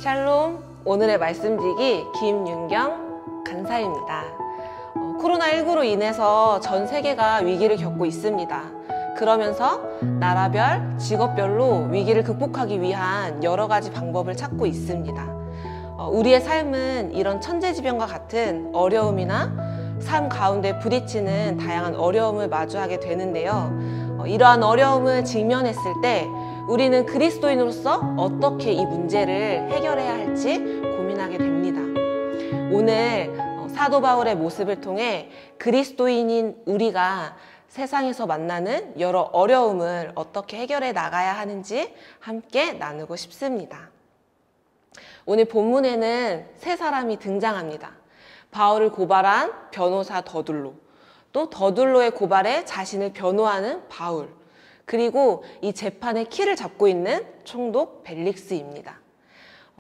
샬롬, 오늘의 말씀지기 김윤경 간사입니다. 코로나19로 인해서 전 세계가 위기를 겪고 있습니다. 그러면서 나라별, 직업별로 위기를 극복하기 위한 여러 가지 방법을 찾고 있습니다. 우리의 삶은 이런 천재지변과 같은 어려움이나 삶 가운데 부딪히는 다양한 어려움을 마주하게 되는데요. 이러한 어려움을 직면했을 때 우리는 그리스도인으로서 어떻게 이 문제를 해결해야 할지 고민하게 됩니다. 오늘 사도 바울의 모습을 통해 그리스도인인 우리가 세상에서 만나는 여러 어려움을 어떻게 해결해 나가야 하는지 함께 나누고 싶습니다. 오늘 본문에는 세 사람이 등장합니다. 바울을 고발한 변호사 더둘로, 또 더둘로의 고발에 자신을 변호하는 바울, 그리고 이 재판의 키를 잡고 있는 총독 벨릭스입니다.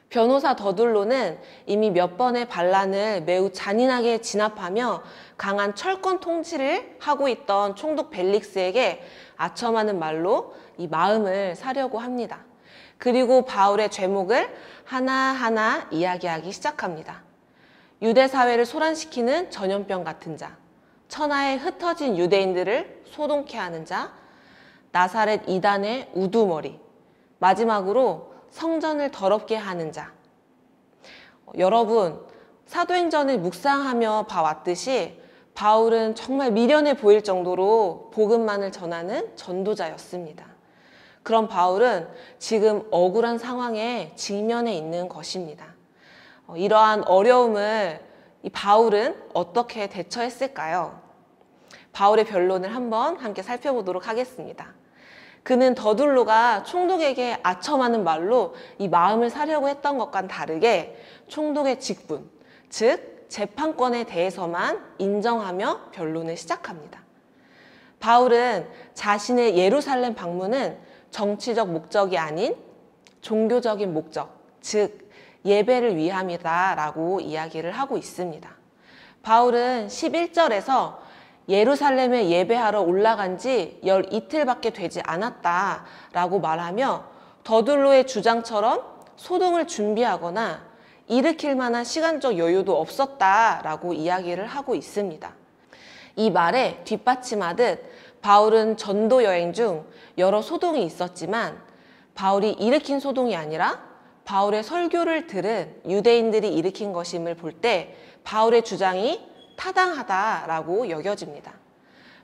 변호사 더둘로는 이미 몇 번의 반란을 매우 잔인하게 진압하며 강한 철권 통치를 하고 있던 총독 벨릭스에게 아첨하는 말로 이 마음을 사려고 합니다. 그리고 바울의 죄목을 하나하나 이야기하기 시작합니다. 유대 사회를 소란시키는 전염병 같은 자, 천하에 흩어진 유대인들을 소동케 하는 자, 나사렛 이단의 우두머리, 마지막으로 성전을 더럽게 하는 자. 여러분, 사도행전을 묵상하며 봐왔듯이 바울은 정말 미련해 보일 정도로 복음만을 전하는 전도자였습니다. 그런 바울은 지금 억울한 상황에 직면해 있는 것입니다. 이러한 어려움을 이 바울은 어떻게 대처했을까요? 바울의 변론을 한번 함께 살펴보도록 하겠습니다. 그는 더둘로가 총독에게 아첨하는 말로 이 마음을 사려고 했던 것과는 다르게 총독의 직분, 즉 재판권에 대해서만 인정하며 변론을 시작합니다. 바울은 자신의 예루살렘 방문은 정치적 목적이 아닌 종교적인 목적, 즉 예배를 위함이다라고 이야기를 하고 있습니다. 바울은 11절에서 예루살렘에 예배하러 올라간 지 열 이틀밖에 되지 않았다라고 말하며 더둘로의 주장처럼 소동을 준비하거나 일으킬 만한 시간적 여유도 없었다라고 이야기를 하고 있습니다. 이 말에 뒷받침하듯 바울은 전도 여행 중 여러 소동이 있었지만 바울이 일으킨 소동이 아니라 바울의 설교를 들은 유대인들이 일으킨 것임을 볼 때 바울의 주장이 타당하다라고 여겨집니다.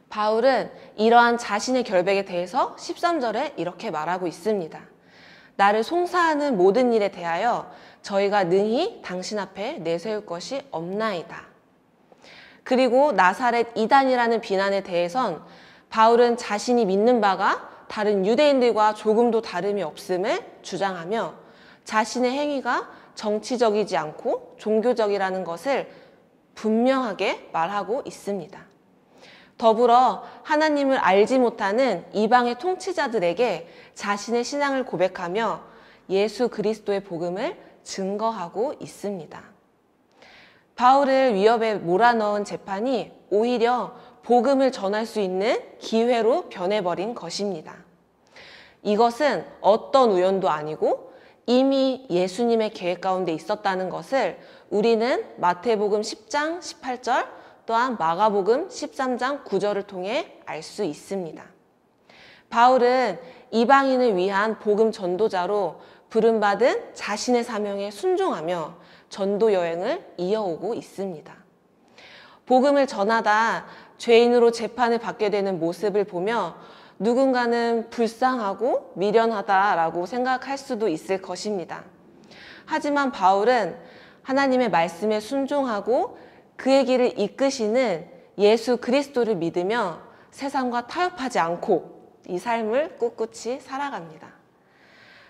바울은 이러한 자신의 결백에 대해서 13절에 이렇게 말하고 있습니다. 나를 송사하는 모든 일에 대하여 저희가 능히 당신 앞에 내세울 것이 없나이다. 그리고 나사렛 이단이라는 비난에 대해선 바울은 자신이 믿는 바가 다른 유대인들과 조금도 다름이 없음을 주장하며 자신의 행위가 정치적이지 않고 종교적이라는 것을 분명하게 말하고 있습니다. 더불어 하나님을 알지 못하는 이방의 통치자들에게 자신의 신앙을 고백하며 예수 그리스도의 복음을 증거하고 있습니다. 바울을 위협에 몰아넣은 재판이 오히려 복음을 전할 수 있는 기회로 변해버린 것입니다. 이것은 어떤 우연도 아니고 이미 예수님의 계획 가운데 있었다는 것을 우리는 마태복음 10장 18절 또한 마가복음 13장 9절을 통해 알 수 있습니다. 바울은 이방인을 위한 복음 전도자로 부름받은 자신의 사명에 순종하며 전도 여행을 이어오고 있습니다. 복음을 전하다 죄인으로 재판을 받게 되는 모습을 보며 누군가는 불쌍하고 미련하다라고 생각할 수도 있을 것입니다. 하지만 바울은 하나님의 말씀에 순종하고 그의 길을 이끄시는 예수 그리스도를 믿으며 세상과 타협하지 않고 이 삶을 꿋꿋이 살아갑니다.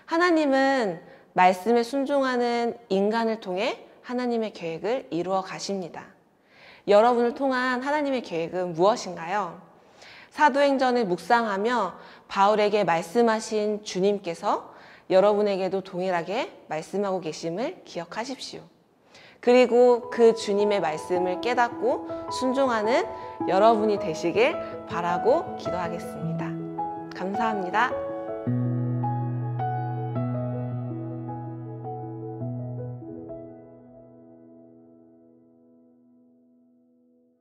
하나님은 말씀에 순종하는 인간을 통해 하나님의 계획을 이루어 가십니다. 여러분을 통한 하나님의 계획은 무엇인가요? 사도행전을 묵상하며 바울에게 말씀하신 주님께서 여러분에게도 동일하게 말씀하고 계심을 기억하십시오. 그리고 그 주님의 말씀을 깨닫고 순종하는 여러분이 되시길 바라고 기도하겠습니다. 감사합니다.